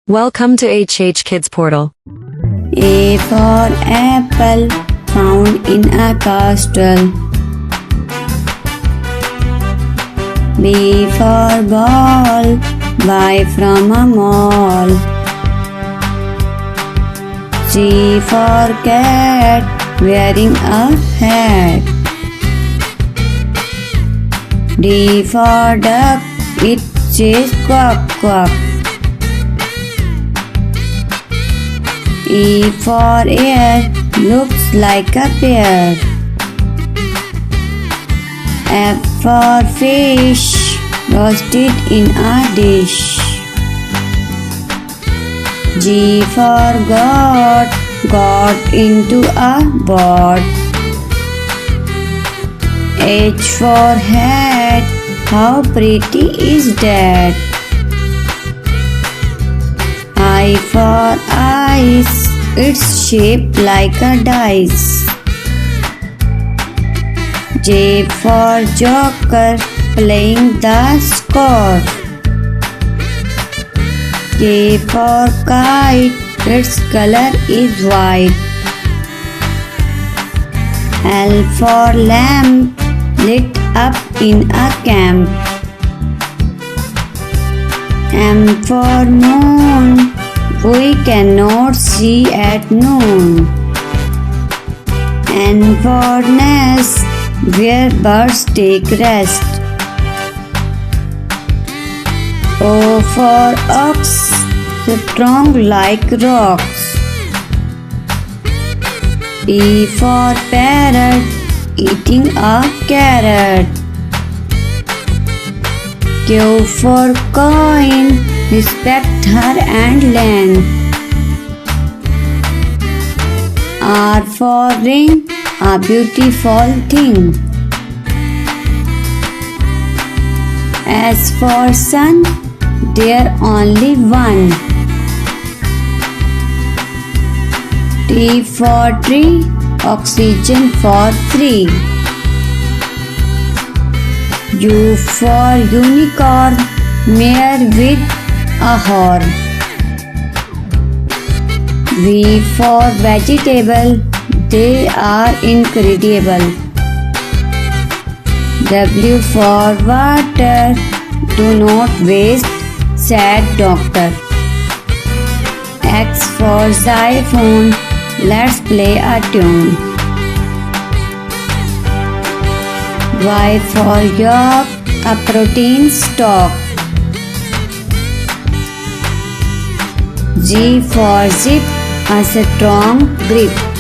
Welcome to HHKIDSPORTAL. A for apple, found in a castle. B for ball, buy from a mall. C for cat, wearing a hat. D for duck, it says quack quack. E for air, looks like a pear. F for fish, roasted in a dish. G for God, got into a boat. H for hat, how pretty is that? I for ice, it's shaped like a dice. J for joker, playing the score. K for kite, its color is white. L for lamp, lit up in a camp. M for moon, we cannot see at noon. N for nest, where birds take rest. O for ox, strong like rocks. P for parrot, eating a carrot. Q for coin, respect her and land. R for ring, a beautiful thing. S for sun, there only one. T for tree, oxygen for free. U for unicorn, mare with a horn. V for vegetable, they are incredible. W for water, do not waste, said doctor. X for xylophone, let's play a tune. Y for yolk, a protein stock. G for zip, a strong grip.